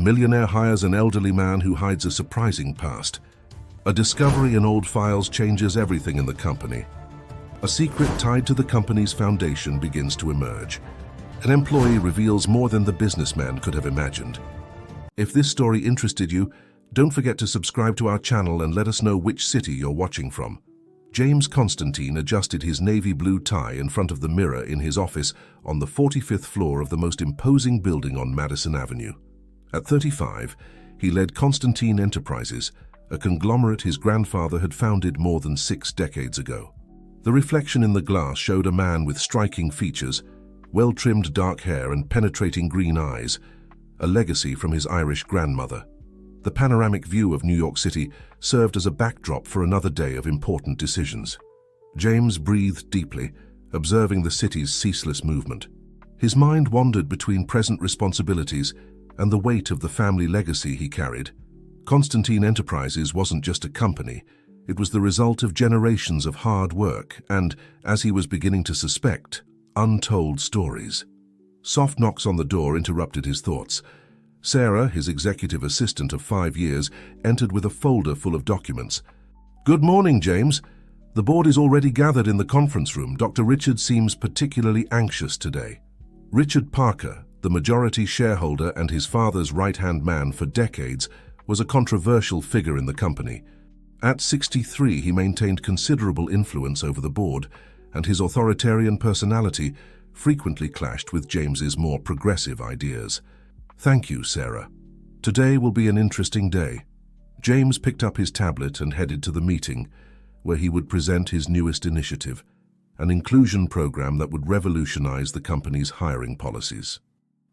millionaire hires an elderly man who hides a surprising past. A discovery in old files changes everything in the company. A secret tied to the company's foundation begins to emerge. An employee reveals more than the businessman could have imagined. If this story interested you, don't forget to subscribe to our channel and let us know which city you're watching from. James Constantine adjusted his navy blue tie in front of the mirror in his office on the 45th floor of the most imposing building on Madison Avenue. At 35, he led Constantine Enterprises, a conglomerate his grandfather had founded more than 6 decades ago. The reflection in the glass showed a man with striking features, well-trimmed dark hair and penetrating green eyes, a legacy from his Irish grandmother. The panoramic view of New York City served as a backdrop for another day of important decisions. James breathed deeply, observing the city's ceaseless movement. His mind wandered between present responsibilities and the weight of the family legacy he carried. Constantine Enterprises wasn't just a company, it was the result of generations of hard work and, as he was beginning to suspect, untold stories. Soft knocks on the door interrupted his thoughts. Sarah, his executive assistant of 5 years, entered with a folder full of documents. "Good morning, James. The board is already gathered in the conference room. Dr. Richard seems particularly anxious today." Richard Parker, the majority shareholder and his father's right-hand man for decades, was a controversial figure in the company. At 63, he maintained considerable influence over the board, and his authoritarian personality frequently clashed with James's more progressive ideas. "Thank you, Sarah. Today will be an interesting day." James picked up his tablet and headed to the meeting, where he would present his newest initiative, an inclusion program that would revolutionize the company's hiring policies.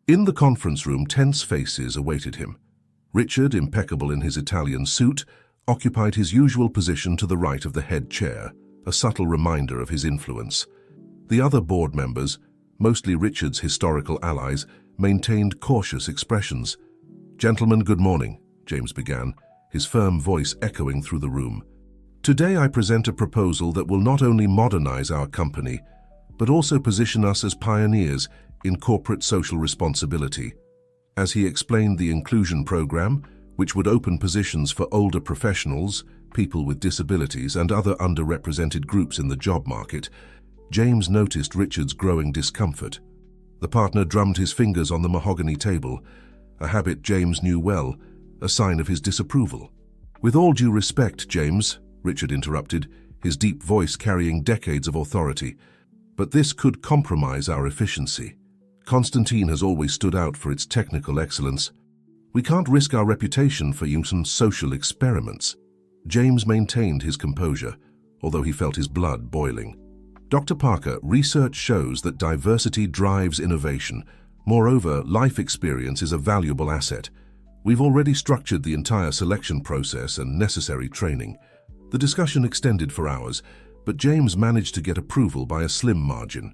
In the conference room, tense faces awaited him. Richard, impeccable in his Italian suit, occupied his usual position to the right of the head chair, a subtle reminder of his influence. The other board members, mostly Richard's historical allies, maintained cautious expressions. "Gentlemen, good morning," James began, his firm voice echoing through the room. "Today I present a proposal that will not only modernize our company, but also position us as pioneers in corporate social responsibility." As he explained the inclusion program, which would open positions for older professionals, people with disabilities, and other underrepresented groups in the job market, James noticed Richard's growing discomfort. The partner drummed his fingers on the mahogany table, a habit James knew well, a sign of his disapproval. "With all due respect, James," Richard interrupted, his deep voice carrying decades of authority, "but this could compromise our efficiency. Constantine has always stood out for its technical excellence. We can't risk our reputation for some social experiments." James maintained his composure, although he felt his blood boiling. "Dr. Parker, research shows that diversity drives innovation. Moreover, life experience is a valuable asset. We've already structured the entire selection process and necessary training." The discussion extended for hours, but James managed to get approval by a slim margin.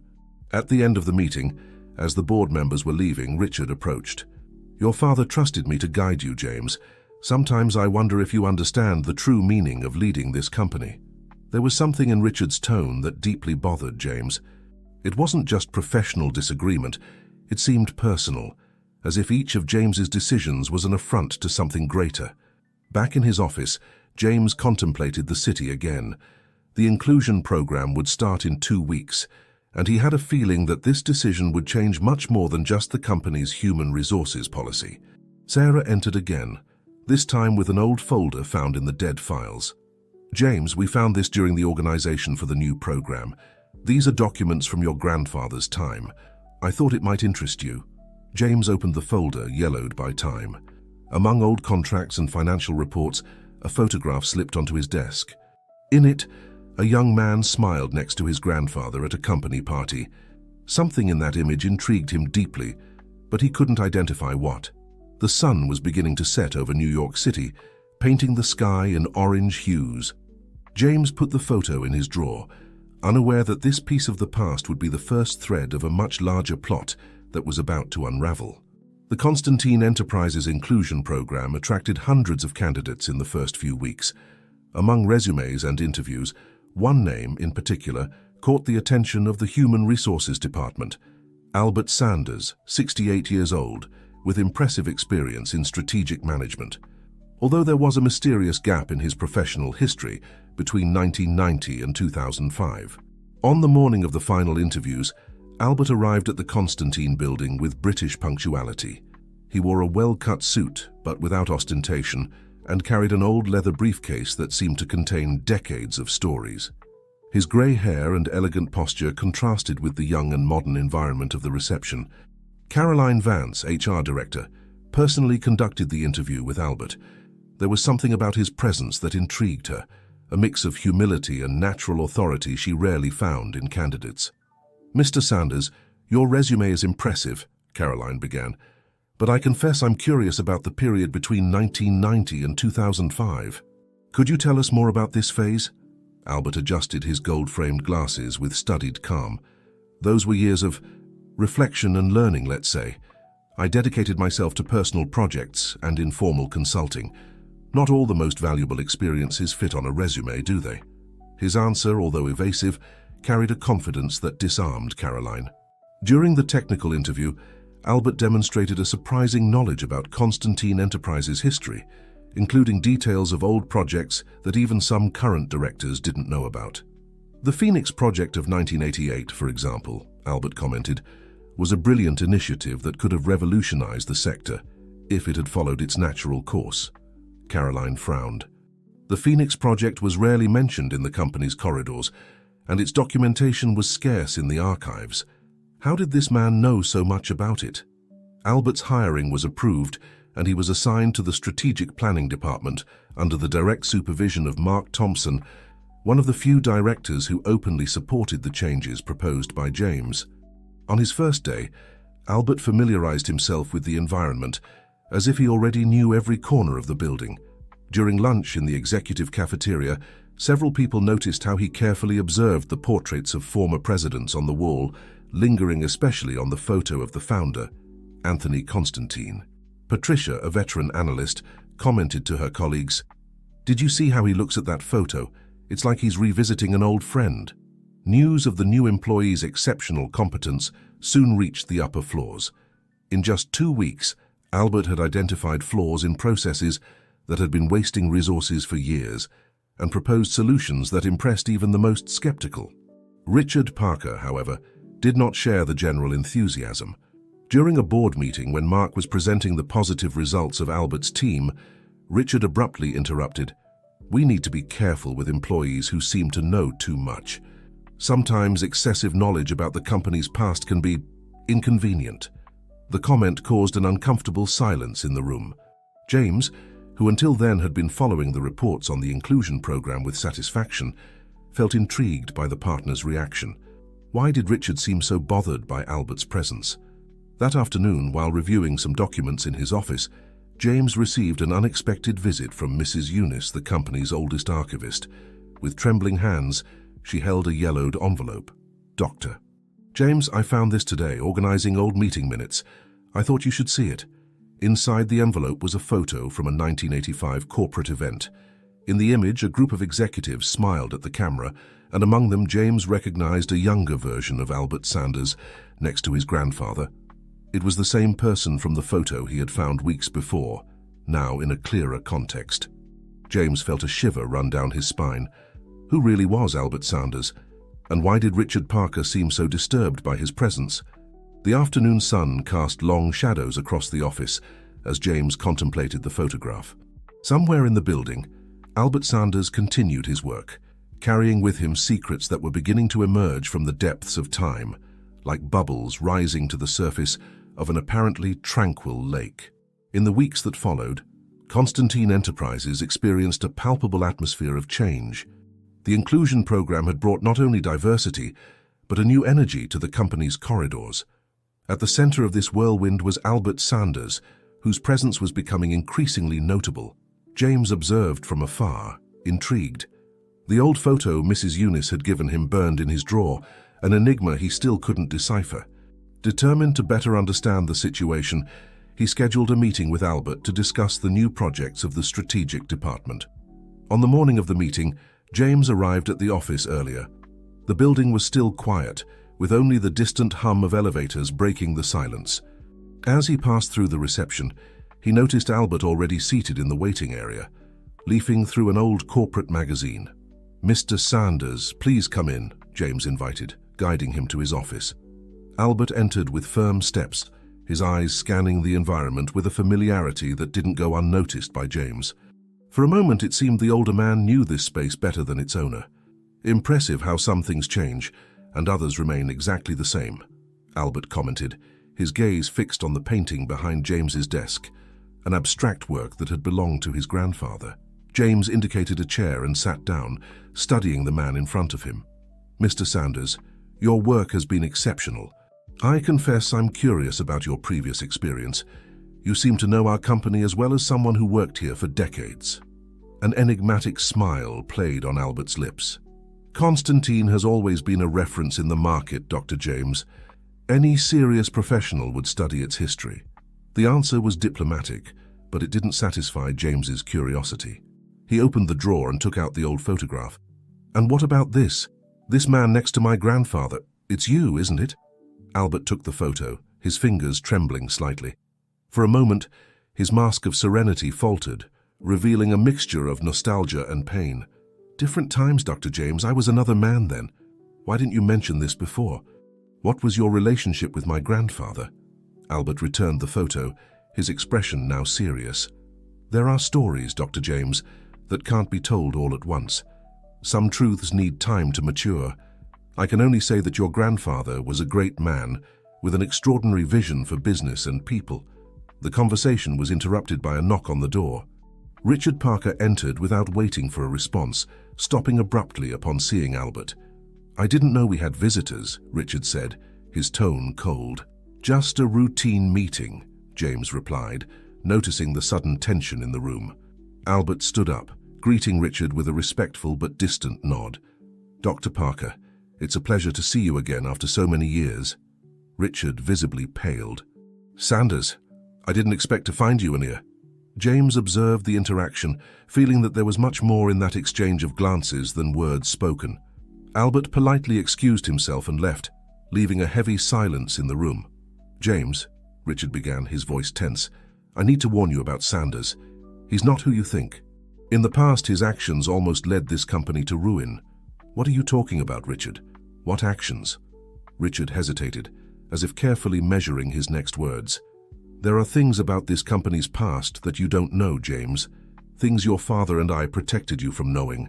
At the end of the meeting, as the board members were leaving, Richard approached. "Your father trusted me to guide you, James. Sometimes I wonder if you understand the true meaning of leading this company." There was something in Richard's tone that deeply bothered James. It wasn't just professional disagreement, it seemed personal, as if each of James's decisions was an affront to something greater. Back in his office, James contemplated the city again. The inclusion program would start in 2 weeks, and he had a feeling that this decision would change much more than just the company's human resources policy. Sarah entered again, this time with an old folder found in the dead files. "James, we found this during the organization for the new program. These are documents from your grandfather's time. I thought it might interest you." James opened the folder, yellowed by time. Among old contracts and financial reports, a photograph slipped onto his desk. In it, a young man smiled next to his grandfather at a company party. Something in that image intrigued him deeply, but he couldn't identify what. The sun was beginning to set over New York City, painting the sky in orange hues. James put the photo in his drawer, unaware that this piece of the past would be the first thread of a much larger plot that was about to unravel. The Constantine Enterprises inclusion program attracted hundreds of candidates in the first few weeks. Among resumes and interviews, one name in particular caught the attention of the Human Resources Department. Albert Sanders, 68 years old, with impressive experience in strategic management, although there was a mysterious gap in his professional history between 1990 and 2005. On the morning of the final interviews, Albert arrived at the Constantine building with British punctuality. He wore a well-cut suit, but without ostentation, and carried an old leather briefcase that seemed to contain decades of stories. His grey hair and elegant posture contrasted with the young and modern environment of the reception. Caroline Vance, HR director, personally conducted the interview with Albert. There was something about his presence that intrigued her, a mix of humility and natural authority she rarely found in candidates. "Mr. Sanders, your resume is impressive," Caroline began, "but I confess I'm curious about the period between 1990 and 2005. Could you tell us more about this phase?" Albert adjusted his gold-framed glasses with studied calm. "Those were years of reflection and learning, let's say. I dedicated myself to personal projects and informal consulting. Not all the most valuable experiences fit on a resume, do they?" His answer, although evasive, carried a confidence that disarmed Caroline. During the technical interview, Albert demonstrated a surprising knowledge about Constantine Enterprises' history, including details of old projects that even some current directors didn't know about. "The Phoenix Project of 1988, for example," Albert commented, "was a brilliant initiative that could have revolutionized the sector if it had followed its natural course." Caroline frowned. The Phoenix Project was rarely mentioned in the company's corridors, and its documentation was scarce in the archives. How did this man know so much about it? Albert's hiring was approved, and he was assigned to the Strategic Planning Department under the direct supervision of Mark Thompson, one of the few directors who openly supported the changes proposed by James. On his first day, Albert familiarized himself with the environment as if he already knew every corner of the building. During lunch in the executive cafeteria, several people noticed how he carefully observed the portraits of former presidents on the wall, lingering especially on the photo of the founder, Anthony Constantine. Patricia, a veteran analyst, commented to her colleagues, "Did you see how he looks at that photo? It's like he's revisiting an old friend." News of the new employee's exceptional competence soon reached the upper floors. In just 2 weeks, Albert had identified flaws in processes that had been wasting resources for years and proposed solutions that impressed even the most skeptical. Richard Parker, however, did not share the general enthusiasm. During a board meeting when Mark was presenting the positive results of Albert's team, Richard abruptly interrupted, "We need to be careful with employees who seem to know too much. Sometimes excessive knowledge about the company's past can be inconvenient." The comment caused an uncomfortable silence in the room. James, who until then had been following the reports on the inclusion program with satisfaction, felt intrigued by the partner's reaction. Why did Richard seem so bothered by Albert's presence? That afternoon, while reviewing some documents in his office, James received an unexpected visit from Mrs. Eunice, the company's oldest archivist. With trembling hands, she held a yellowed envelope. "Doctor. James, I found this today, organizing old meeting minutes. I thought you should see it." Inside the envelope was a photo from a 1985 corporate event. In the image, a group of executives smiled at the camera, and among them James recognized a younger version of Albert Sanders next to his grandfather. It was the same person from the photo he had found weeks before, now in a clearer context. James felt a shiver run down his spine. Who really was Albert Sanders? And why did Richard Parker seem so disturbed by his presence? The afternoon sun cast long shadows across the office as James contemplated the photograph. Somewhere in the building, Albert Sanders continued his work, carrying with him secrets that were beginning to emerge from the depths of time, like bubbles rising to the surface of an apparently tranquil lake. In the weeks that followed, Constantine Enterprises experienced a palpable atmosphere of change. The inclusion program had brought not only diversity, but a new energy to the company's corridors. At the center of this whirlwind was Albert Sanders, whose presence was becoming increasingly notable. James observed from afar, intrigued. The old photo Mrs. Eunice had given him burned in his drawer, an enigma he still couldn't decipher. Determined to better understand the situation, he scheduled a meeting with Albert to discuss the new projects of the strategic department. On the morning of the meeting, James arrived at the office earlier. The building was still quiet, with only the distant hum of elevators breaking the silence. As he passed through the reception, he noticed Albert already seated in the waiting area, leafing through an old corporate magazine. "Mr. Sanders, please come in," James invited, guiding him to his office. Albert entered with firm steps, his eyes scanning the environment with a familiarity that didn't go unnoticed by James. For a moment it seemed the older man knew this space better than its owner. "Impressive how some things change, and others remain exactly the same," Albert commented, his gaze fixed on the painting behind James's desk, an abstract work that had belonged to his grandfather. James indicated a chair and sat down, studying the man in front of him. "Mr. Sanders, your work has been exceptional. I confess I'm curious about your previous experience. You seem to know our company as well as someone who worked here for decades." An enigmatic smile played on Albert's lips. "Constantine has always been a reference in the market, Dr. James. Any serious professional would study its history." The answer was diplomatic, but it didn't satisfy James's curiosity. He opened the drawer and took out the old photograph. "And what about this? This man next to my grandfather. It's you, isn't it?" Albert took the photo, his fingers trembling slightly. For a moment, his mask of serenity faltered, revealing a mixture of nostalgia and pain. "Different times, Dr. James. I was another man then. Why didn't you mention this before? What was your relationship with my grandfather?" Albert returned the photo, his expression now serious. "There are stories, Dr. James, that can't be told all at once. Some truths need time to mature. I can only say that your grandfather was a great man with an extraordinary vision for business and people." The conversation was interrupted by a knock on the door. Richard Parker entered without waiting for a response, stopping abruptly upon seeing Albert. "I didn't know we had visitors," Richard said, his tone cold. "Just a routine meeting," James replied, noticing the sudden tension in the room. Albert stood up, greeting Richard with a respectful but distant nod. "Dr. Parker, it's a pleasure to see you again after so many years." Richard visibly paled. "Sanders, I didn't expect to find you in here." James observed the interaction, feeling that there was much more in that exchange of glances than words spoken. Albert politely excused himself and left, leaving a heavy silence in the room. "James," Richard began, his voice tense, "I need to warn you about Sanders. He's not who you think. In the past, his actions almost led this company to ruin." "What are you talking about, Richard? What actions?" Richard hesitated, as if carefully measuring his next words. "There are things about this company's past that you don't know, James. Things your father and I protected you from knowing.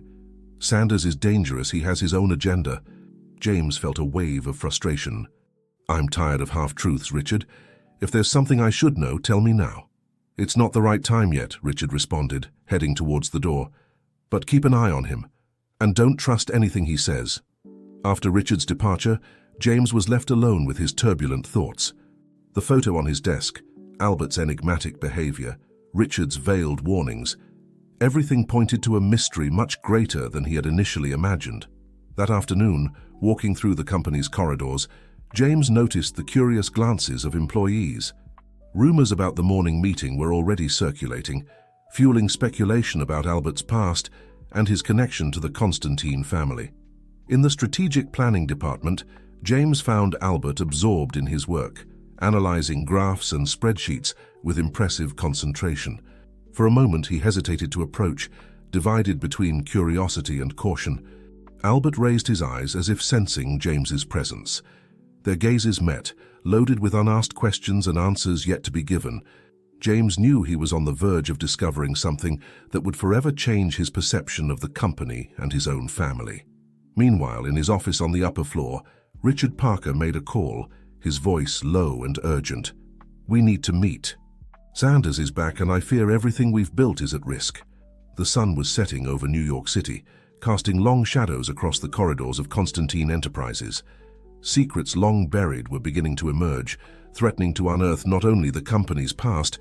Sanders is dangerous. He has his own agenda." James felt a wave of frustration. "I'm tired of half-truths, Richard. If there's something I should know, tell me now." "It's not the right time yet," Richard responded, heading towards the door. "But keep an eye on him, and don't trust anything he says." After Richard's departure, James was left alone with his turbulent thoughts. The photo on his desk, Albert's enigmatic behavior, Richard's veiled warnings, everything pointed to a mystery much greater than he had initially imagined. That afternoon, walking through the company's corridors, James noticed the curious glances of employees. Rumors about the morning meeting were already circulating, fueling speculation about Albert's past and his connection to the Constantine family. In the strategic planning department, James found Albert absorbed in his work, analyzing graphs and spreadsheets with impressive concentration. For a moment he hesitated to approach, divided between curiosity and caution. Albert raised his eyes as if sensing James's presence. Their gazes met, loaded with unasked questions and answers yet to be given. James knew he was on the verge of discovering something that would forever change his perception of the company and his own family. Meanwhile, in his office on the upper floor, Richard Parker made a call, his voice low and urgent. "We need to meet. Sanders is back and I fear everything we've built is at risk." The sun was setting over New York City, casting long shadows across the corridors of Constantine Enterprises. Secrets long buried were beginning to emerge, threatening to unearth not only the company's past,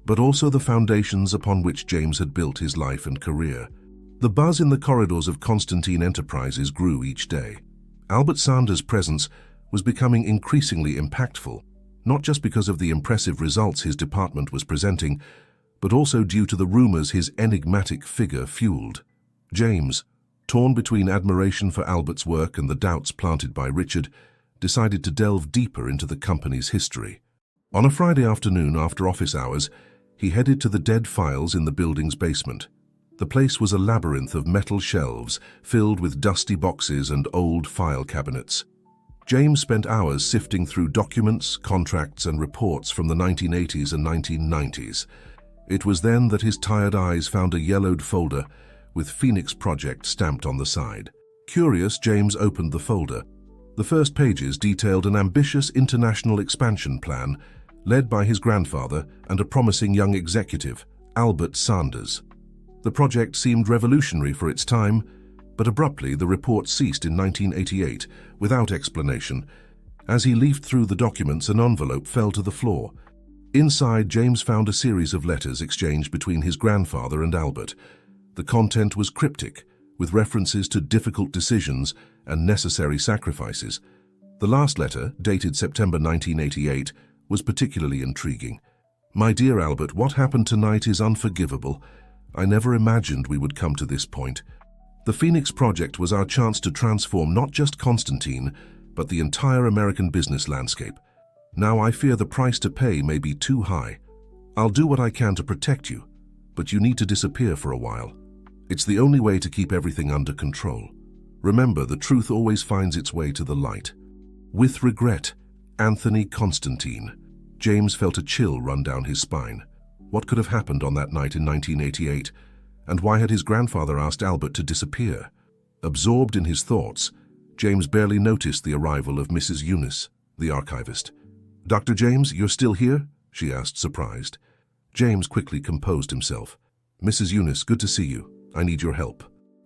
but also the foundations upon which James had built his life and career. The buzz in the corridors of Constantine Enterprises grew each day. Albert Sanders' presence was becoming increasingly impactful, not just because of the impressive results his department was presenting, but also due to the rumors his enigmatic figure fueled. James, torn between admiration for Albert's work and the doubts planted by Richard, decided to delve deeper into the company's history. On a Friday afternoon after office hours, he headed to the dead files in the building's basement. The place was a labyrinth of metal shelves filled with dusty boxes and old file cabinets. James spent hours sifting through documents, contracts, and reports from the 1980s and 1990s. It was then that his tired eyes found a yellowed folder with Phoenix Project stamped on the side. Curious, James opened the folder. The first pages detailed an ambitious international expansion plan led by his grandfather and a promising young executive, Albert Sanders. The project seemed revolutionary for its time, but abruptly the report ceased in 1988 without explanation. As he leafed through the documents, an envelope fell to the floor. Inside, James found a series of letters exchanged between his grandfather and Albert. The content was cryptic, with references to difficult decisions and necessary sacrifices. The last letter, dated September 1988, was particularly intriguing. "My dear Albert, what happened tonight is unforgivable. I never imagined we would come to this point. The Phoenix Project was our chance to transform not just Constantine, but the entire American business landscape. Now I fear the price to pay may be too high. I'll do what I can to protect you, but you need to disappear for a while. It's the only way to keep everything under control. Remember, the truth always finds its way to the light. With regret, Anthony Constantine." James felt a chill run down his spine. What could have happened on that night in 1988, and why had his grandfather asked Albert to disappear? Absorbed in his thoughts, James barely noticed the arrival of Mrs. Eunice, the archivist. "Dr. James, you're still here?" she asked, surprised. James quickly composed himself. "Mrs. Eunice, good to see you. I need your help.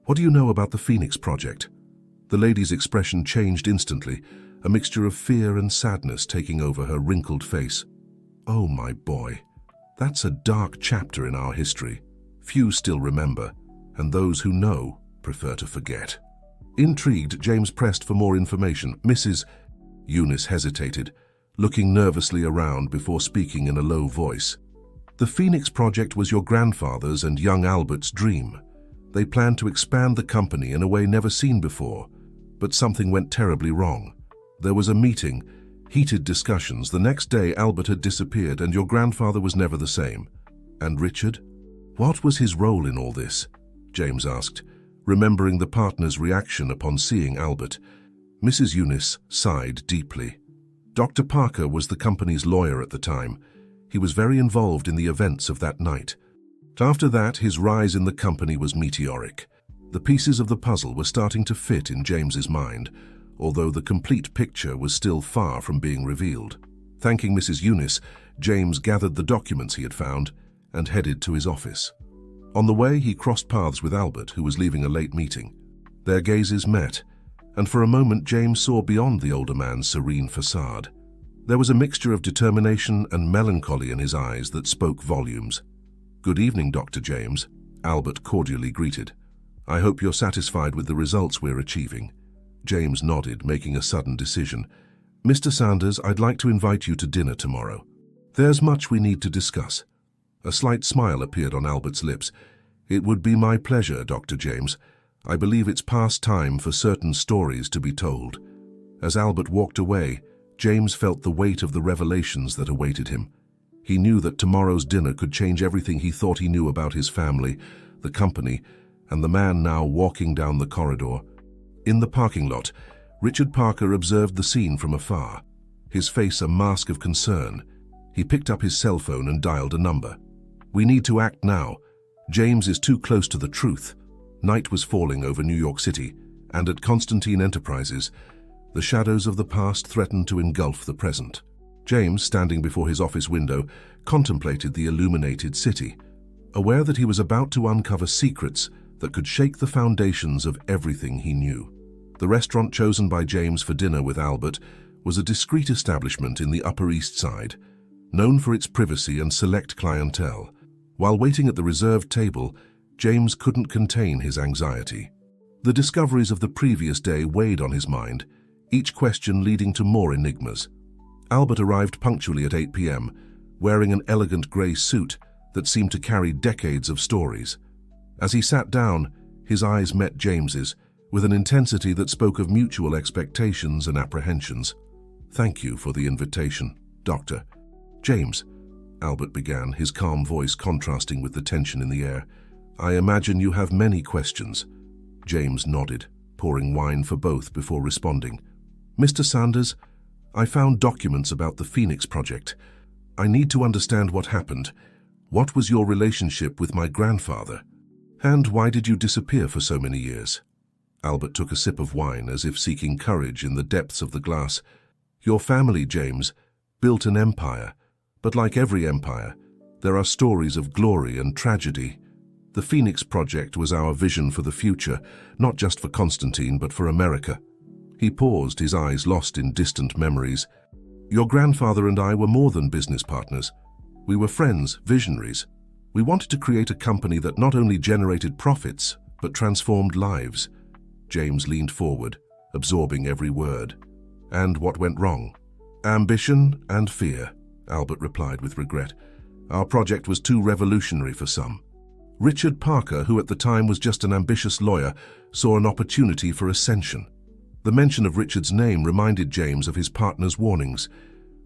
What do you know about the Phoenix Project?" The lady's expression changed instantly, a mixture of fear and sadness taking over her wrinkled face. "Oh, my boy. That's a dark chapter in our history. Few still remember, and those who know prefer to forget." Intrigued, James pressed for more information. "Mrs. Eunice hesitated, looking nervously around before speaking in a low voice. "The Phoenix Project was your grandfather's and young Albert's dream. They planned to expand the company in a way never seen before, but something went terribly wrong. There was a meeting, heated discussions. The next day, Albert had disappeared and your grandfather was never the same. And Richard? What was his role in all this?" James asked, remembering the partner's reaction upon seeing Albert. Mrs. Eunice sighed deeply. "Dr. Parker was the company's lawyer at the time. He was very involved in the events of that night. After that, his rise in the company was meteoric. The pieces of the puzzle were starting to fit in James's mind, although the complete picture was still far from being revealed. Thanking Mrs. Eunice, James gathered the documents he had found and headed to his office. On the way, he crossed paths with Albert, who was leaving a late meeting. Their gazes met, and for a moment James saw beyond the older man's serene facade. There was a mixture of determination and melancholy in his eyes that spoke volumes. "Good evening, Dr. James," Albert cordially greeted. "I hope you're satisfied with the results we're achieving." James nodded, making a sudden decision. "Mr. Sanders, I'd like to invite you to dinner tomorrow. There's much we need to discuss." A slight smile appeared on Albert's lips. "It would be my pleasure, Dr. James. I believe it's past time for certain stories to be told." As Albert walked away, James felt the weight of the revelations that awaited him. He knew that tomorrow's dinner could change everything he thought he knew about his family, the company, and the man now walking down the corridor. In the parking lot, Richard Parker observed the scene from afar, his face a mask of concern. He picked up his cell phone and dialed a number. "We need to act now. James is too close to the truth." Night was falling over New York City, and at Constantine Enterprises, the shadows of the past threatened to engulf the present. James, standing before his office window, contemplated the illuminated city, aware that he was about to uncover secrets that could shake the foundations of everything he knew. The restaurant chosen by James for dinner with Albert was a discreet establishment in the Upper East Side, known for its privacy and select clientele. While waiting at the reserved table, James couldn't contain his anxiety. The discoveries of the previous day weighed on his mind, each question leading to more enigmas. Albert arrived punctually at 8 p.m., wearing an elegant grey suit that seemed to carry decades of stories. As he sat down, his eyes met James's, with an intensity that spoke of mutual expectations and apprehensions. "Thank you for the invitation, Doctor." "James," Albert began, his calm voice contrasting with the tension in the air, "I imagine you have many questions." James nodded, pouring wine for both before responding. "Mr. Sanders, I found documents about the Phoenix Project. I need to understand what happened. What was your relationship with my grandfather? And why did you disappear for so many years?" Albert took a sip of wine as if seeking courage in the depths of the glass. "Your family, James, built an empire, but like every empire, there are stories of glory and tragedy. The Phoenix Project was our vision for the future, not just for Constantine, but for America." He paused, his eyes lost in distant memories. "Your grandfather and I were more than business partners. We were friends, visionaries. We wanted to create a company that not only generated profits, but transformed lives." James leaned forward, absorbing every word. "And what went wrong?" "Ambition and fear," Albert replied with regret. "Our project was too revolutionary for some. Richard Parker, who at the time was just an ambitious lawyer, saw an opportunity for ascension." The mention of Richard's name reminded James of his partner's warnings.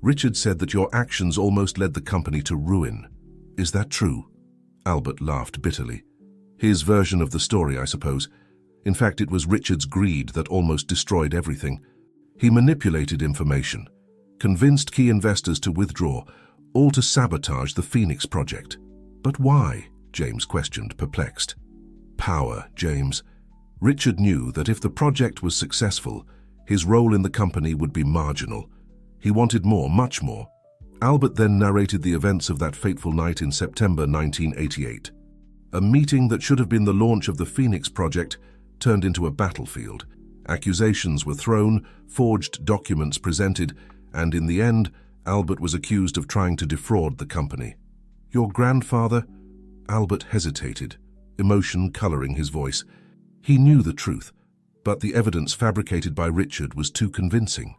"Richard said that your actions almost led the company to ruin. Is that true?" Albert laughed bitterly. "His version of the story, I suppose. In fact, it was Richard's greed that almost destroyed everything. He manipulated information, convinced key investors to withdraw, all to sabotage the Phoenix Project." "But why?" James questioned, perplexed. "Power, James. Richard knew that if the project was successful, his role in the company would be marginal. He wanted more, much more." Albert then narrated the events of that fateful night in September 1988. A meeting that should have been the launch of the Phoenix Project turned into a battlefield. Accusations were thrown, forged documents presented, and in the end, Albert was accused of trying to defraud the company. "Your grandfather?" Albert hesitated, emotion coloring his voice. He knew the truth, but the evidence fabricated by Richard was too convincing.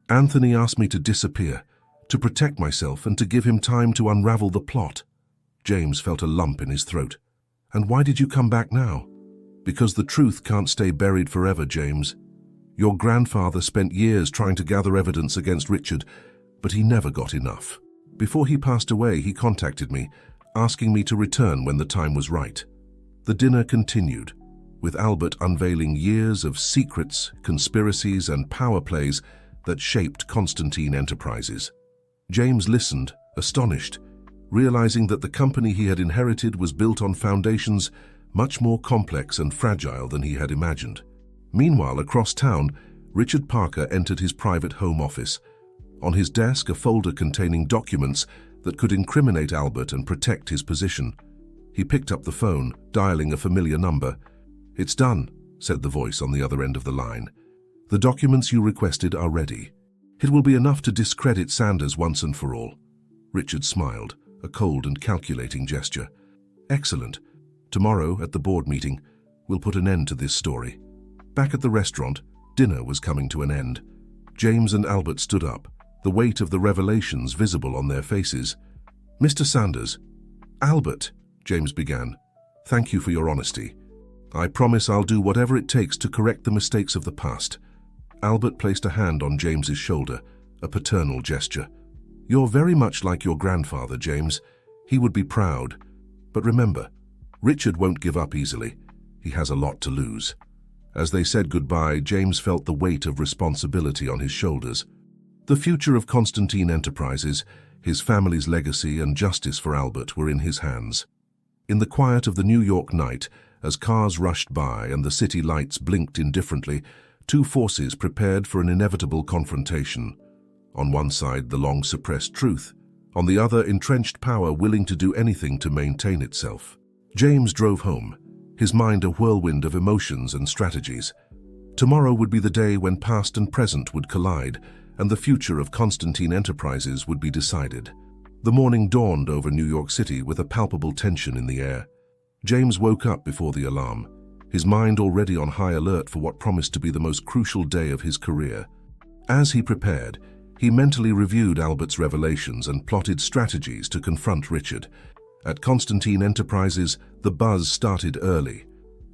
"Anthony asked me to disappear, to protect myself and to give him time to unravel the plot." James felt a lump in his throat. "And why did you come back now?" "Because the truth can't stay buried forever, James. Your grandfather spent years trying to gather evidence against Richard, but he never got enough. Before he passed away, he contacted me, asking me to return when the time was right." The dinner continued, with Albert unveiling years of secrets, conspiracies, and power plays that shaped Constantine Enterprises. James listened, astonished, realizing that the company he had inherited was built on foundations much more complex and fragile than he had imagined. Meanwhile, across town, Richard Parker entered his private home office. On his desk, a folder containing documents that could incriminate Albert and protect his position. He picked up the phone, dialing a familiar number. "It's done," said the voice on the other end of the line. "The documents you requested are ready. It will be enough to discredit Sanders once and for all." Richard smiled, a cold and calculating gesture. "Excellent. Tomorrow, at the board meeting, we'll put an end to this story." Back at the restaurant, dinner was coming to an end. James and Albert stood up, the weight of the revelations visible on their faces. "Mr. Sanders." "Albert," James began, "thank you for your honesty. I promise I'll do whatever it takes to correct the mistakes of the past." Albert placed a hand on James's shoulder, a paternal gesture. "You're very much like your grandfather, James. He would be proud. But remember, Richard won't give up easily. He has a lot to lose." As they said goodbye, James felt the weight of responsibility on his shoulders. The future of Constantine Enterprises, his family's legacy, and justice for Albert were in his hands. In the quiet of the New York night, as cars rushed by and the city lights blinked indifferently, two forces prepared for an inevitable confrontation. On one side, the long-suppressed truth. On the other, entrenched power willing to do anything to maintain itself. James drove home, his mind a whirlwind of emotions and strategies. Tomorrow would be the day when past and present would collide, and the future of Constantine Enterprises would be decided. The morning dawned over New York City with a palpable tension in the air. James woke up before the alarm, his mind already on high alert for what promised to be the most crucial day of his career. As he prepared, he mentally reviewed Albert's revelations and plotted strategies to confront Richard. At Constantine Enterprises, the buzz started early.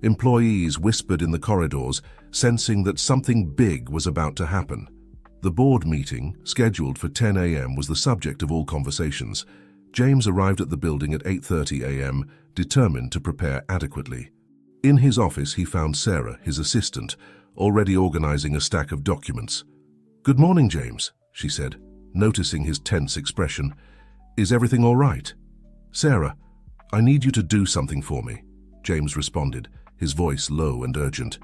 Employees whispered in the corridors, sensing that something big was about to happen. The board meeting, scheduled for 10 a.m., was the subject of all conversations. James arrived at the building at 8:30 a.m., determined to prepare adequately. In his office, he found Sarah, his assistant, already organizing a stack of documents. "Good morning, James," she said, noticing his tense expression. "Is everything all right?" "Sarah, I need you to do something for me," James responded, his voice low and urgent.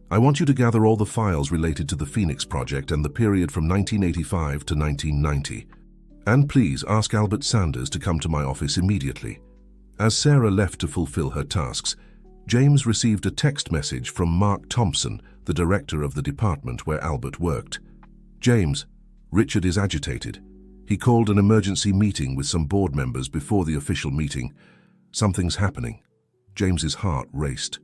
"I want you to gather all the files related to the Phoenix Project and the period from 1985 to 1990. And please ask Albert Sanders to come to my office immediately." As Sarah left to fulfill her tasks, James received a text message from Mark Thompson, the director of the department where Albert worked. "James, Richard is agitated. He called an emergency meeting with some board members before the official meeting. Something's happening." James's heart raced.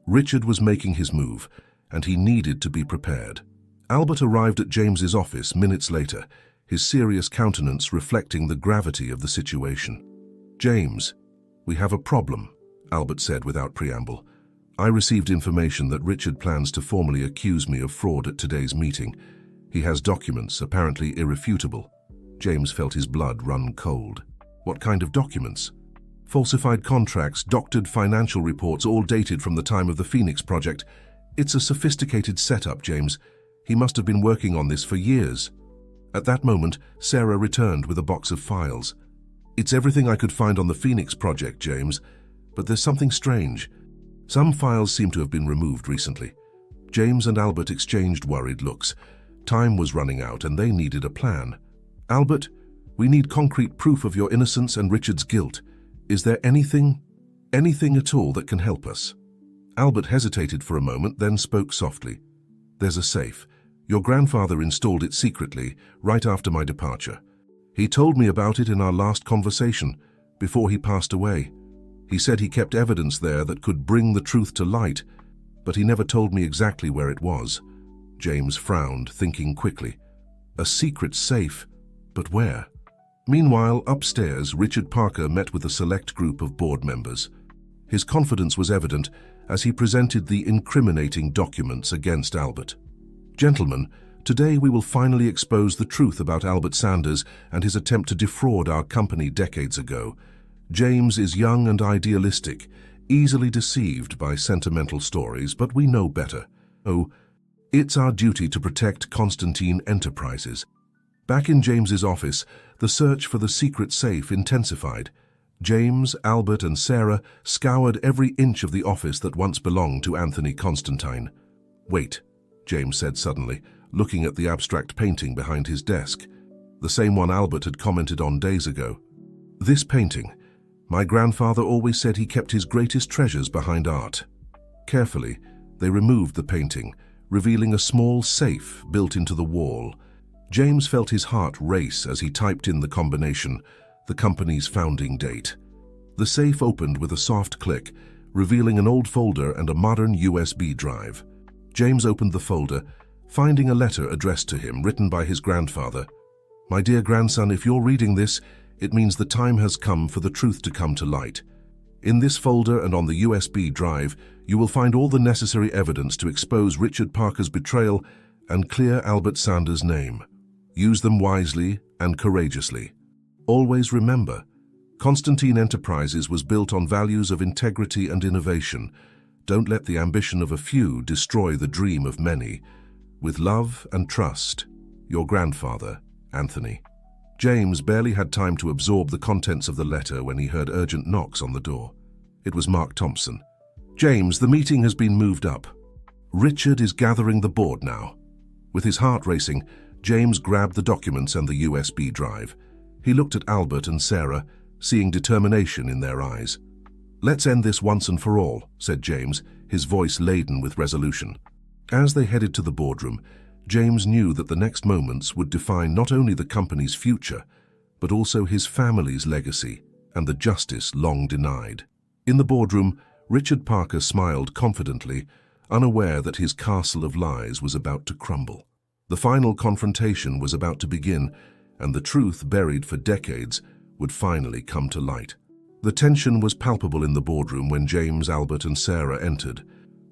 Richard was making his move, and he needed to be prepared. Albert arrived at James's office minutes later, his serious countenance reflecting the gravity of the situation. "James, we have a problem," Albert said without preamble. "I received information that Richard plans to formally accuse me of fraud at today's meeting. He has documents, apparently irrefutable." James felt his blood run cold. "What kind of documents?" "Falsified contracts, doctored financial reports, all dated from the time of the Phoenix Project. It's a sophisticated setup, James. He must have been working on this for years." At that moment, Sarah returned with a box of files. "It's everything I could find on the Phoenix Project, James, but there's something strange. Some files seem to have been removed recently." James and Albert exchanged worried looks. Time was running out and they needed a plan. "Albert, we need concrete proof of your innocence and Richard's guilt. Is there anything at all that can help us?" Albert hesitated for a moment, then spoke softly. "There's a safe. Your grandfather installed it secretly, right after my departure. He told me about it in our last conversation, before he passed away. He said he kept evidence there that could bring the truth to light, but he never told me exactly where it was." James frowned, thinking quickly. A secret safe? But where? Meanwhile, upstairs, Richard Parker met with a select group of board members. His confidence was evident as he presented the incriminating documents against Albert. "Gentlemen, today we will finally expose the truth about Albert Sanders and his attempt to defraud our company decades ago. James is young and idealistic, easily deceived by sentimental stories, but we know better. Oh, it's our duty to protect Constantine Enterprises." Back in James's office, the search for the secret safe intensified. James, Albert, and Sarah scoured every inch of the office that once belonged to Anthony Constantine. "Wait," James said suddenly, looking at the abstract painting behind his desk, the same one Albert had commented on days ago. "This painting. My grandfather always said he kept his greatest treasures behind art." Carefully, they removed the painting, revealing a small safe built into the wall. James felt his heart race as he typed in the combination, the company's founding date. The safe opened with a soft click, revealing an old folder and a modern USB drive. James opened the folder, finding a letter addressed to him, written by his grandfather. "My dear grandson, if you're reading this, it means the time has come for the truth to come to light. In this folder and on the USB drive, you will find all the necessary evidence to expose Richard Parker's betrayal and clear Albert Sanders' name. Use them wisely and courageously. Always remember, Constantine Enterprises was built on values of integrity and innovation. Don't let the ambition of a few destroy the dream of many. With love and trust, your grandfather, Anthony." James barely had time to absorb the contents of the letter when he heard urgent knocks on the door. It was Mark Thompson. "James, the meeting has been moved up. Richard is gathering the board now." With his heart racing, James grabbed the documents and the USB drive. He looked at Albert and Sarah, seeing determination in their eyes. "Let's end this once and for all," said James, his voice laden with resolution. As they headed to the boardroom, James knew that the next moments would define not only the company's future, but also his family's legacy and the justice long denied. In the boardroom, Richard Parker smiled confidently, unaware that his castle of lies was about to crumble. The final confrontation was about to begin, and the truth buried for decades would finally come to light. The tension was palpable in the boardroom when James, Albert, and Sarah entered.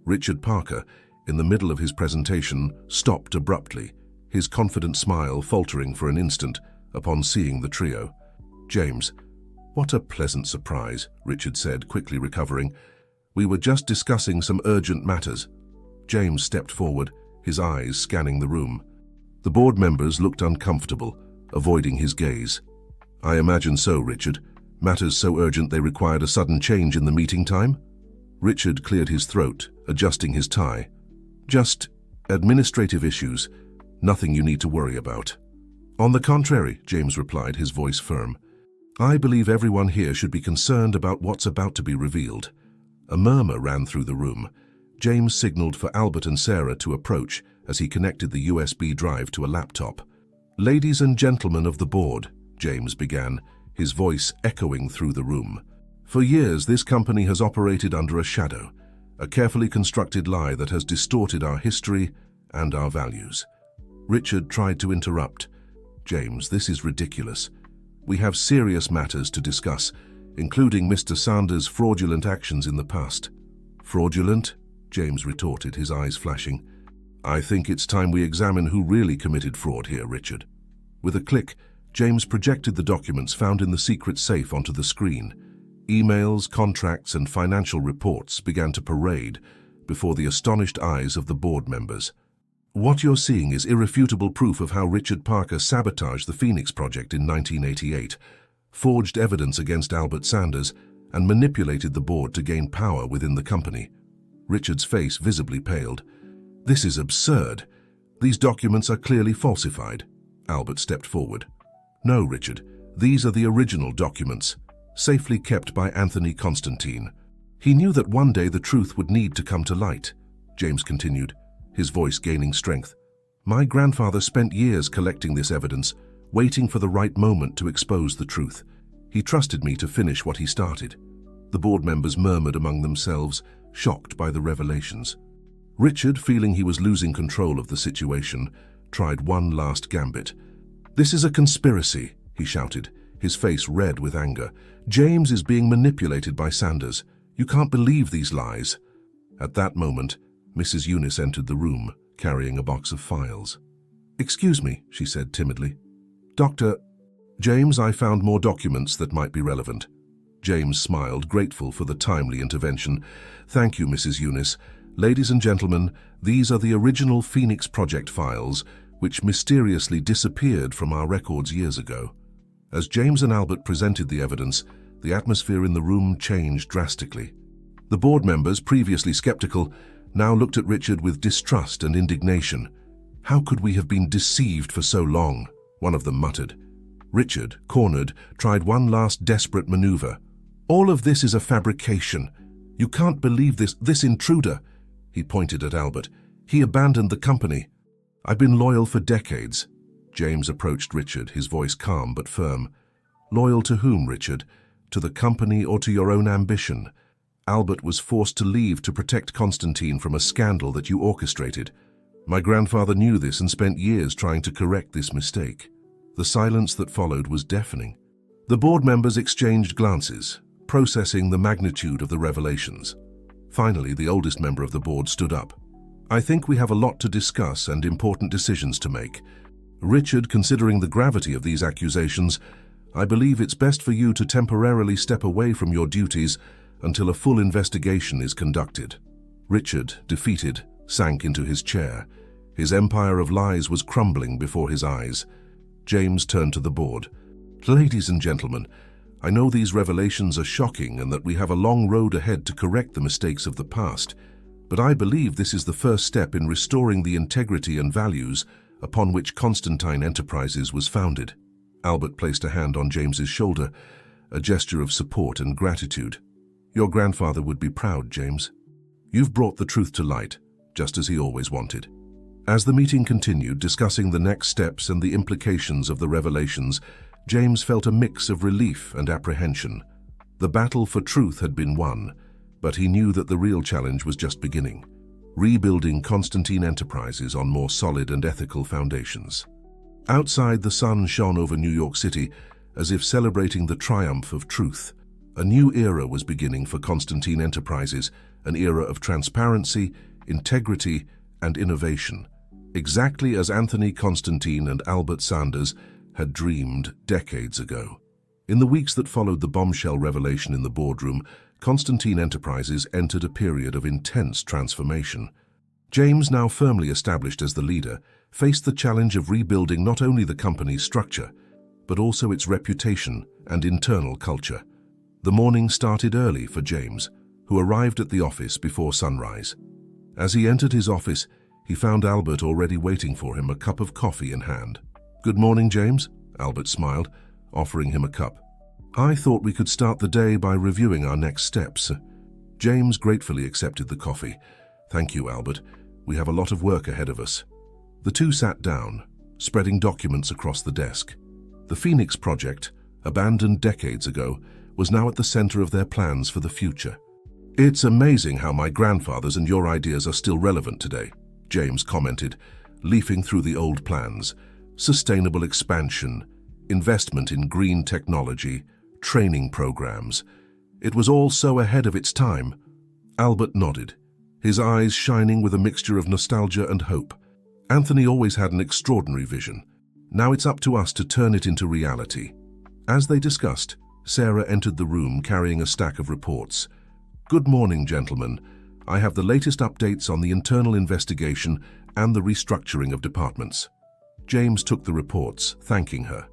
Richard Parker, in the middle of his presentation, stopped abruptly, his confident smile faltering for an instant upon seeing the trio. "James, what a pleasant surprise," Richard said, quickly recovering. "We were just discussing some urgent matters." James stepped forward, his eyes scanning the room. The board members looked uncomfortable, avoiding his gaze. "I imagine so, Richard. Matters so urgent they required a sudden change in the meeting time?" Richard cleared his throat, adjusting his tie. "Just administrative issues. Nothing you need to worry about." "On the contrary," James replied, his voice firm. "I believe everyone here should be concerned about what's about to be revealed." A murmur ran through the room. James signaled for Albert and Sarah to approach as he connected the USB drive to a laptop. "Ladies and gentlemen of the board," James began, his voice echoing through the room. "For years, this company has operated under a shadow, a carefully constructed lie that has distorted our history and our values." Richard tried to interrupt. "James, this is ridiculous. We have serious matters to discuss, including Mr. Sanders' fraudulent actions in the past." "Fraudulent?" James retorted, his eyes flashing. "I think it's time we examine who really committed fraud here, Richard." With a click, James projected the documents found in the secret safe onto the screen. Emails, contracts, and financial reports began to parade before the astonished eyes of the board members. "What you're seeing is irrefutable proof of how Richard Parker sabotaged the Phoenix Project in 1988, forged evidence against Albert Sanders, and manipulated the board to gain power within the company." Richard's face visibly paled. "This is absurd. These documents are clearly falsified." Albert stepped forward. "No, Richard. These are the original documents, safely kept by Anthony Constantine. He knew that one day the truth would need to come to light," James continued, his voice gaining strength. "My grandfather spent years collecting this evidence, waiting for the right moment to expose the truth. He trusted me to finish what he started." The board members murmured among themselves, shocked by the revelations. Richard, feeling he was losing control of the situation, tried one last gambit. "This is a conspiracy," he shouted, his face red with anger. "James is being manipulated by Sanders. You can't believe these lies." At that moment, Mrs. Eunice entered the room, carrying a box of files. "Excuse me," she said timidly. "Dr. James, I found more documents that might be relevant." James smiled, grateful for the timely intervention. "Thank you, Mrs. Eunice. Ladies and gentlemen, these are the original Phoenix Project files, which mysteriously disappeared from our records years ago." As James and Albert presented the evidence, the atmosphere in the room changed drastically. The board members, previously skeptical, now looked at Richard with distrust and indignation. "How could we have been deceived for so long?" one of them muttered. Richard, cornered, tried one last desperate maneuver. "All of this is a fabrication. You can't believe this intruder." He pointed at Albert. "He abandoned the company. I've been loyal for decades." James approached Richard, his voice calm but firm. "Loyal to whom, Richard? To the company or to your own ambition? Albert was forced to leave to protect Constantine from a scandal that you orchestrated. My grandfather knew this and spent years trying to correct this mistake." The silence that followed was deafening. The board members exchanged glances, processing the magnitude of the revelations. Finally, the oldest member of the board stood up. "I think we have a lot to discuss and important decisions to make. Richard, considering the gravity of these accusations, I believe it's best for you to temporarily step away from your duties until a full investigation is conducted." Richard, defeated, sank into his chair. His empire of lies was crumbling before his eyes. James turned to the board. "Ladies and gentlemen, I know these revelations are shocking and that we have a long road ahead to correct the mistakes of the past, but I believe this is the first step in restoring the integrity and values upon which Constantine Enterprises was founded." Albert placed a hand on James's shoulder, a gesture of support and gratitude. "Your grandfather would be proud, James. You've brought the truth to light, just as he always wanted." As the meeting continued, discussing the next steps and the implications of the revelations, James felt a mix of relief and apprehension. The battle for truth had been won, but he knew that the real challenge was just beginning, rebuilding Constantine Enterprises on more solid and ethical foundations. Outside, the sun shone over New York City, as if celebrating the triumph of truth. A new era was beginning for Constantine Enterprises, an era of transparency, integrity, and innovation. exactly as Anthony Constantine and Albert Sanders had dreamed decades ago. In the weeks that followed the bombshell revelation in the boardroom, Constantine Enterprises entered a period of intense transformation. James, now firmly established as the leader, faced the challenge of rebuilding not only the company's structure, but also its reputation and internal culture. The morning started early for James, who arrived at the office before sunrise. As he entered his office, he found Albert already waiting for him, a cup of coffee in hand. "Good morning, James," Albert smiled, offering him a cup. "I thought we could start the day by reviewing our next steps." James gratefully accepted the coffee. "Thank you, Albert. We have a lot of work ahead of us." The two sat down, spreading documents across the desk. The Phoenix project, abandoned decades ago, was now at the center of their plans for the future. "It's amazing how my grandfather's and your ideas are still relevant today," James commented, leafing through the old plans. Sustainable expansion, investment in green technology, training programs. It was all so ahead of its time. Albert nodded, his eyes shining with a mixture of nostalgia and hope. Anthony always had an extraordinary vision. Now it's up to us to turn it into reality. As they discussed, Sarah entered the room carrying a stack of reports. "Good morning, gentlemen. I have the latest updates on the internal investigation and the restructuring of departments." James took the reports, thanking her.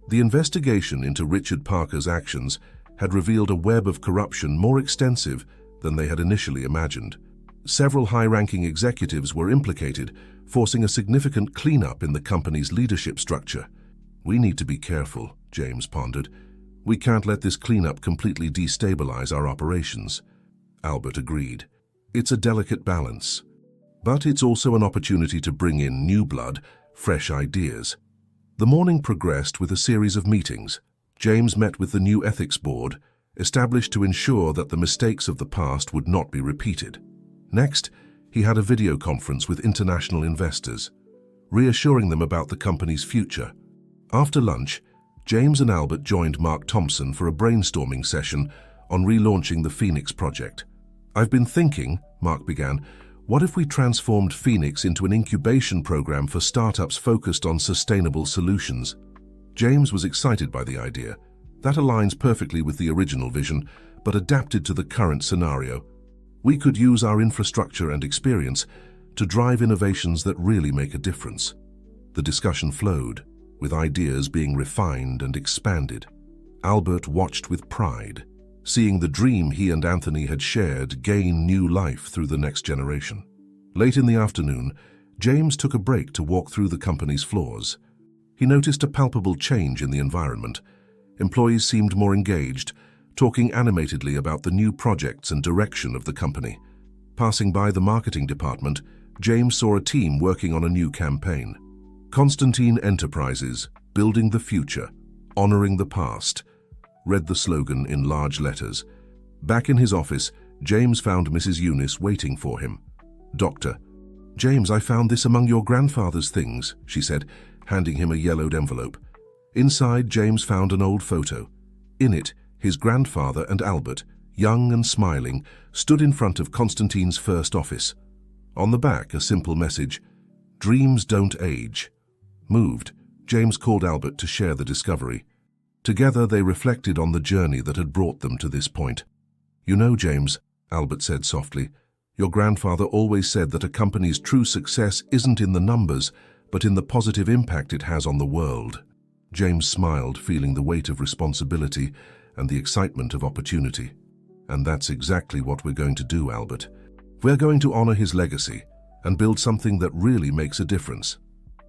The investigation into Richard Parker's actions had revealed a web of corruption more extensive than they had initially imagined. Several high-ranking executives were implicated, forcing a significant cleanup in the company's leadership structure. "We need to be careful," James pondered. "We can't let this cleanup completely destabilize our operations." Albert agreed. "It's a delicate balance. But it's also an opportunity to bring in new blood, fresh ideas." The morning progressed with a series of meetings. James met with the new ethics board, established to ensure that the mistakes of the past would not be repeated. Next, he had a video conference with international investors, reassuring them about the company's future. After lunch, James and Albert joined Mark Thompson for a brainstorming session on relaunching the Phoenix project. "I've been thinking," Mark began, "what if we transformed Phoenix into an incubation program for startups focused on sustainable solutions?" James was excited by the idea. That aligns perfectly with the original vision, but adapted to the current scenario. "We could use our infrastructure and experience to drive innovations that really make a difference." The discussion flowed, with ideas being refined and expanded. Albert watched with pride, seeing the dream he and Anthony had shared gain new life through the next generation. Late in the afternoon, James took a break to walk through the company's floors. He noticed a palpable change in the environment. Employees seemed more engaged, talking animatedly about the new projects and direction of the company. Passing by the marketing department, James saw a team working on a new campaign. "Constantine Enterprises, building the future, honoring the past," read the slogan in large letters. Back in his office, James found Mrs. Eunice waiting for him. "Doctor, James, I found this among your grandfather's things," she said, handing him a yellowed envelope. Inside, James found an old photo. In it, his grandfather and Albert, young and smiling, stood in front of Constantine's first office. On the back, a simple message: "Dreams don't age." Moved, James called Albert to share the discovery. Together, they reflected on the journey that had brought them to this point. "You know, James," Albert said softly, "your grandfather always said that a company's true success isn't in the numbers, but in the positive impact it has on the world." James smiled, feeling the weight of responsibility and the excitement of opportunity. "And that's exactly what we're going to do, Albert. We're going to honor his legacy and build something that really makes a difference."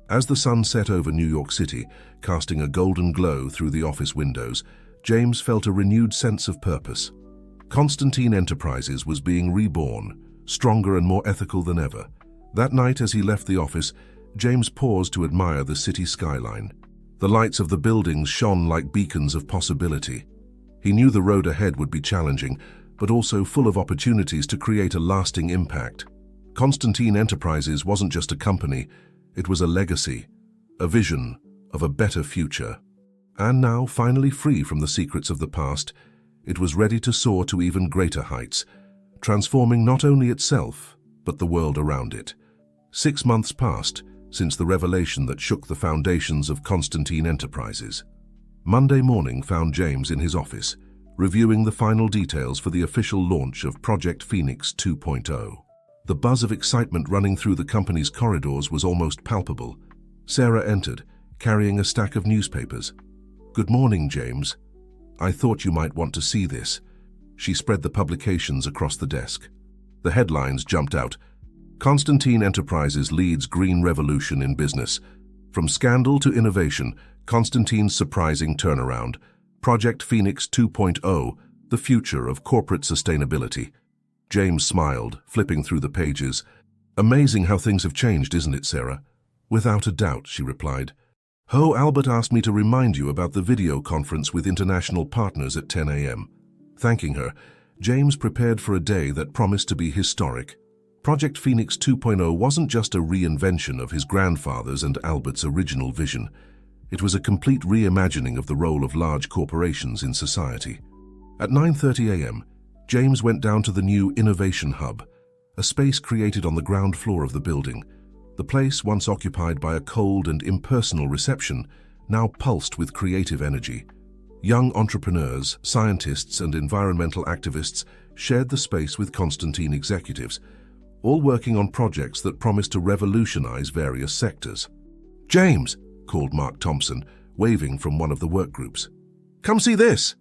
As the sun set over New York City, casting a golden glow through the office windows, James felt a renewed sense of purpose. Constantine Enterprises was being reborn, stronger and more ethical than ever. That night, as he left the office, James paused to admire the city skyline. The lights of the buildings shone like beacons of possibility. He knew the road ahead would be challenging, but also full of opportunities to create a lasting impact. Constantine Enterprises wasn't just a company, it was a legacy, a vision of a better future. And now, finally free from the secrets of the past, it was ready to soar to even greater heights, transforming not only itself, but the world around it. 6 months passed, since the revelation that shook the foundations of Constantine Enterprises. Monday morning found James in his office, reviewing the final details for the official launch of Project Phoenix 2.0. The buzz of excitement running through the company's corridors was almost palpable. Sarah entered, carrying a stack of newspapers. "Good morning, James. I thought you might want to see this." She spread the publications across the desk. The headlines jumped out. Constantine Enterprises leads green revolution in business. From scandal to innovation, Constantine's surprising turnaround. Project Phoenix 2.0, the future of corporate sustainability. James smiled, flipping through the pages. "Amazing how things have changed, isn't it, Sarah?" "Without a doubt," she replied. Albert asked me to remind you about the video conference with international partners at 10 a.m. Thanking her, James prepared for a day that promised to be historic. Project Phoenix 2.0 wasn't just a reinvention of his grandfather's and Albert's original vision. It was a complete reimagining of the role of large corporations in society. At 9:30 a.m., James went down to the new Innovation Hub, a space created on the ground floor of the building. The place, once occupied by a cold and impersonal reception, now pulsed with creative energy. Young entrepreneurs, scientists, and environmental activists shared the space with Constantine executives, all working on projects that promised to revolutionize various sectors. "James," called Mark Thompson, waving from one of the work groups. "Come see this."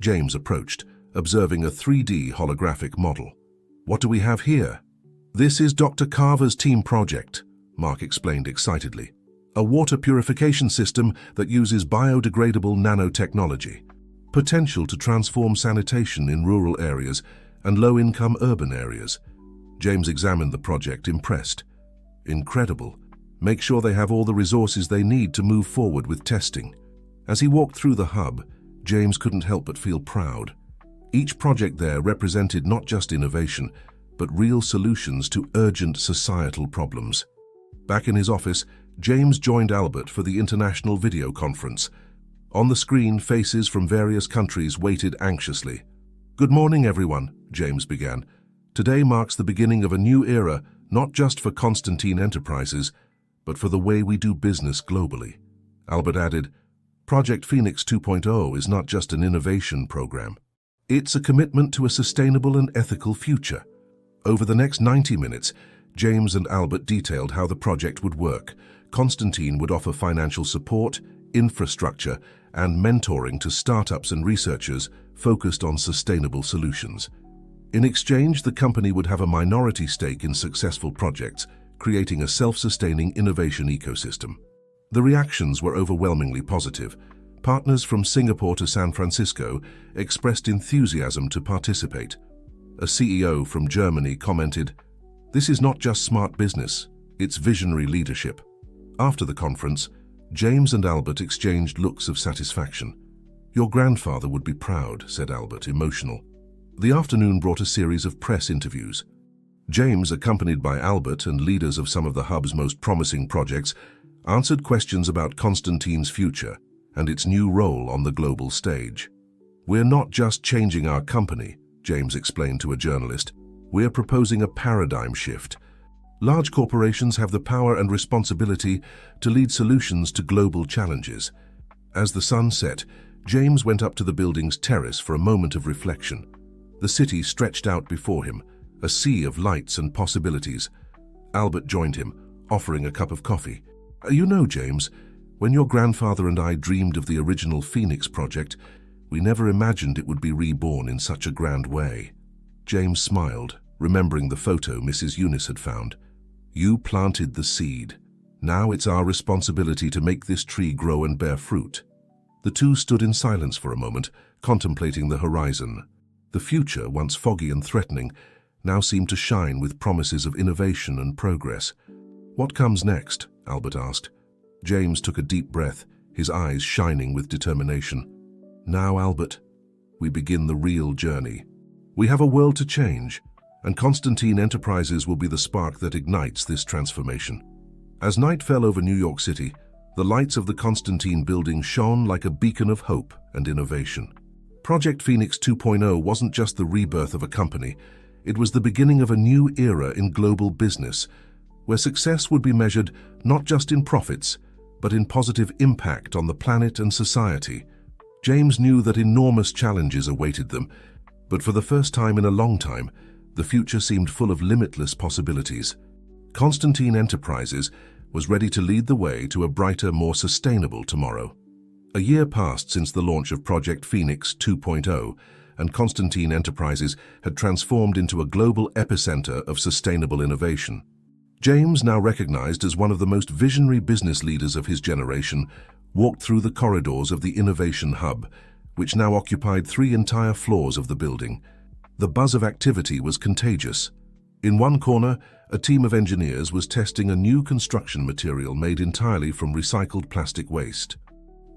James approached, observing a 3D holographic model. "What do we have here?" "This is Dr. Carver's team project," Mark explained excitedly. "A water purification system that uses biodegradable nanotechnology. Potential to transform sanitation in rural areas and low-income urban areas." James examined the project, impressed. "Incredible. Make sure they have all the resources they need to move forward with testing." As he walked through the hub, James couldn't help but feel proud. Each project there represented not just innovation, but real solutions to urgent societal problems. Back in his office, James joined Albert for the international video conference. On the screen, faces from various countries waited anxiously. "Good morning, everyone," James began. "Today marks the beginning of a new era, not just for Constantine Enterprises, but for the way we do business globally." Albert added, "Project Phoenix 2.0 is not just an innovation program. It's a commitment to a sustainable and ethical future." Over the next 90 minutes, James and Albert detailed how the project would work. Constantine would offer financial support, infrastructure, and mentoring to startups and researchers focused on sustainable solutions. In exchange, the company would have a minority stake in successful projects, creating a self-sustaining innovation ecosystem. The reactions were overwhelmingly positive. Partners from Singapore to San Francisco expressed enthusiasm to participate. A CEO from Germany commented, "This is not just smart business, it's visionary leadership." After the conference, James and Albert exchanged looks of satisfaction. "Your grandfather would be proud," said Albert, emotional. The afternoon brought a series of press interviews. James, accompanied by Albert and leaders of some of the hub's most promising projects, answered questions about Constantine's future and its new role on the global stage. "We're not just changing our company," James explained to a journalist. "We're proposing a paradigm shift. Large corporations have the power and responsibility to lead solutions to global challenges." As the sun set, James went up to the building's terrace for a moment of reflection. The city stretched out before him, a sea of lights and possibilities. Albert joined him, offering a cup of coffee. "You know, James, when your grandfather and I dreamed of the original Phoenix project, we never imagined it would be reborn in such a grand way." James smiled, remembering the photo Mrs. Eunice had found. "You planted the seed. Now it's our responsibility to make this tree grow and bear fruit." The two stood in silence for a moment, contemplating the horizon. The future, once foggy and threatening, now seemed to shine with promises of innovation and progress. "What comes next?" Albert asked. James took a deep breath, his eyes shining with determination. "Now, Albert, we begin the real journey. We have a world to change, and Constantine Enterprises will be the spark that ignites this transformation." As night fell over New York City, the lights of the Constantine building shone like a beacon of hope and innovation. Project Phoenix 2.0 wasn't just the rebirth of a company, it was the beginning of a new era in global business, where success would be measured not just in profits, but in positive impact on the planet and society. James knew that enormous challenges awaited them, but for the first time in a long time, the future seemed full of limitless possibilities. Constantine Enterprises was ready to lead the way to a brighter, more sustainable tomorrow. A year passed since the launch of Project Phoenix 2.0, and Constantine Enterprises had transformed into a global epicenter of sustainable innovation. James, now recognized as one of the most visionary business leaders of his generation, walked through the corridors of the Innovation Hub, which now occupied 3 entire floors of the building. The buzz of activity was contagious. In one corner, a team of engineers was testing a new construction material made entirely from recycled plastic waste.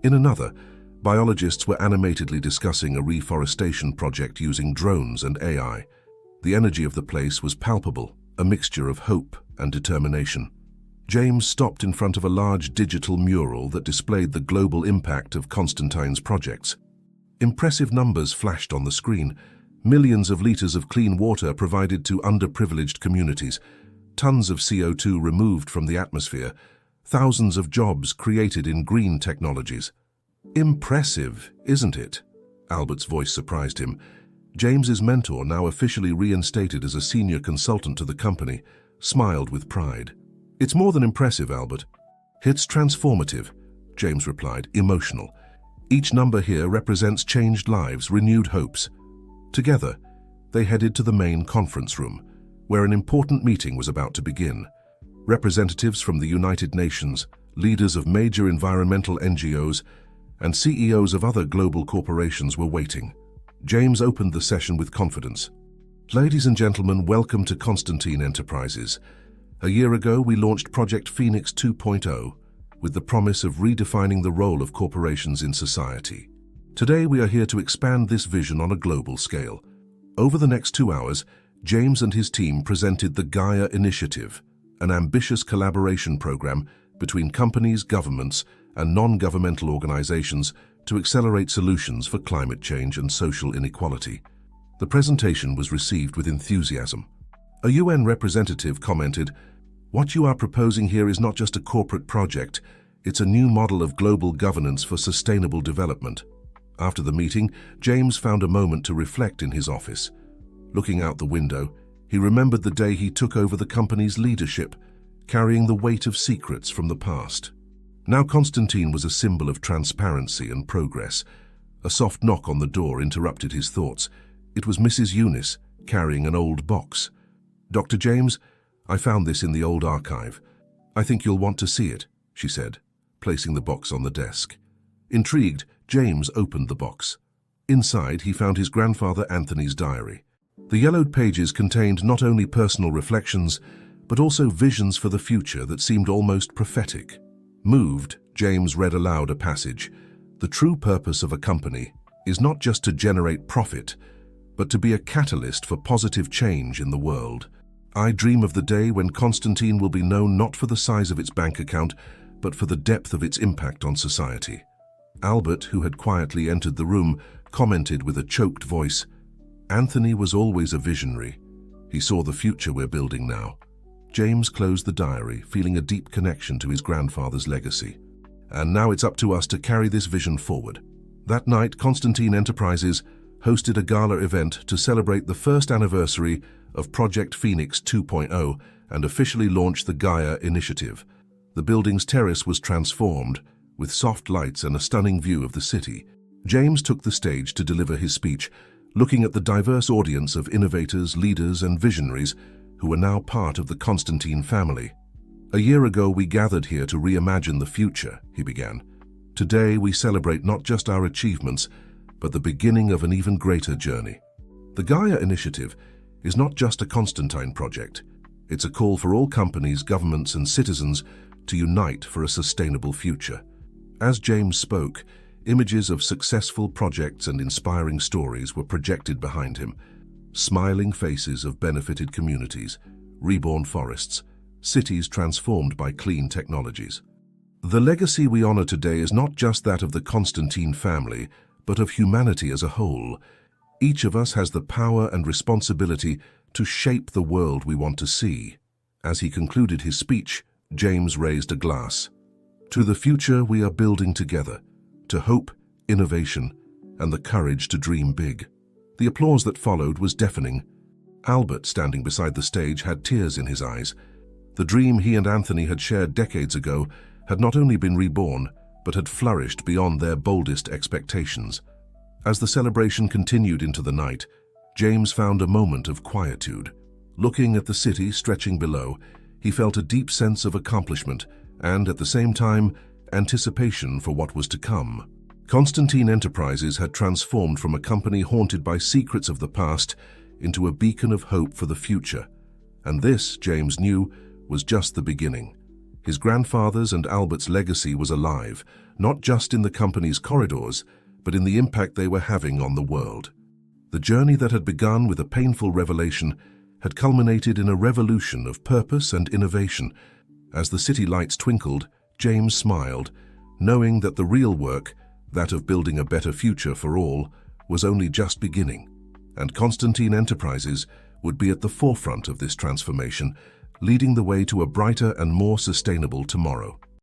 In another, biologists were animatedly discussing a reforestation project using drones and AI. The energy of the place was palpable, a mixture of hope and determination. James stopped in front of a large digital mural that displayed the global impact of Constantine's projects. Impressive numbers flashed on the screen. Millions of liters of clean water provided to underprivileged communities, tons of CO2 removed from the atmosphere, thousands of jobs created in green technologies. Impressive, isn't it? Albert's voice surprised him. James's mentor, now officially reinstated as a senior consultant to the company, smiled with pride. It's more than impressive, Albert. It's transformative, James replied, emotional. Each number here represents changed lives, renewed hopes. Together, they headed to the main conference room, where an important meeting was about to begin. Representatives from the United Nations, leaders of major environmental NGOs, and CEOs of other global corporations were waiting. James opened the session with confidence. Ladies and gentlemen, welcome to Constantine Enterprises. A year ago, we launched Project Phoenix 2.0 with the promise of redefining the role of corporations in society. Today, we are here to expand this vision on a global scale. Over the next 2 hours, James and his team presented the Gaia Initiative, an ambitious collaboration program between companies, governments, and non-governmental organizations to accelerate solutions for climate change and social inequality. The presentation was received with enthusiasm. A UN representative commented, "What you are proposing here is not just a corporate project, it's a new model of global governance for sustainable development." After the meeting, James found a moment to reflect in his office. Looking out the window, he remembered the day he took over the company's leadership, carrying the weight of secrets from the past. Now Constantine was a symbol of transparency and progress. A soft knock on the door interrupted his thoughts. It was Mrs. Eunice, carrying an old box. "Dr. James, I found this in the old archive. I think you'll want to see it," she said, placing the box on the desk. Intrigued, James opened the box. Inside, he found his grandfather Anthony's diary. The yellowed pages contained not only personal reflections, but also visions for the future that seemed almost prophetic. Moved, James read aloud a passage. "The true purpose of a company is not just to generate profit, but to be a catalyst for positive change in the world. I dream of the day when Constantine will be known not for the size of its bank account, but for the depth of its impact on society." Albert, who had quietly entered the room, commented with a choked voice, "Anthony was always a visionary. He saw the future we're building now." James closed the diary, feeling a deep connection to his grandfather's legacy. "And now it's up to us to carry this vision forward." That night, Constantine Enterprises hosted a gala event to celebrate the first anniversary of Project Phoenix 2.0 and officially launched the Gaia Initiative. The building's terrace was transformed, with soft lights and a stunning view of the city. James took the stage to deliver his speech, looking at the diverse audience of innovators, leaders, and visionaries who were now part of the Constantine family. "A year ago, we gathered here to reimagine the future," he began. "Today, we celebrate not just our achievements, but the beginning of an even greater journey. The Gaia Initiative is not just a Constantine project. It's a call for all companies, governments, and citizens to unite for a sustainable future." As James spoke, images of successful projects and inspiring stories were projected behind him. Smiling faces of benefited communities, reborn forests, cities transformed by clean technologies. The legacy we honor today is not just that of the Constantine family, but of humanity as a whole. Each of us has the power and responsibility to shape the world we want to see. As he concluded his speech, James raised a glass. To the future we are building together, to hope, innovation, and the courage to dream big. The applause that followed was deafening. Albert, standing beside the stage, had tears in his eyes. The dream he and Anthony had shared decades ago had not only been reborn, but had flourished beyond their boldest expectations. As the celebration continued into the night, James found a moment of quietude. Looking at the city stretching below, he felt a deep sense of accomplishment and, at the same time, anticipation for what was to come. Constantine Enterprises had transformed from a company haunted by secrets of the past into a beacon of hope for the future. And this, James knew, was just the beginning. His grandfather's and Albert's legacy was alive, not just in the company's corridors, but in the impact they were having on the world. The journey that had begun with a painful revelation had culminated in a revolution of purpose and innovation. As the city lights twinkled, James smiled, knowing that the real work, that of building a better future for all, was only just beginning. And Constantine Enterprises would be at the forefront of this transformation, leading the way to a brighter and more sustainable tomorrow.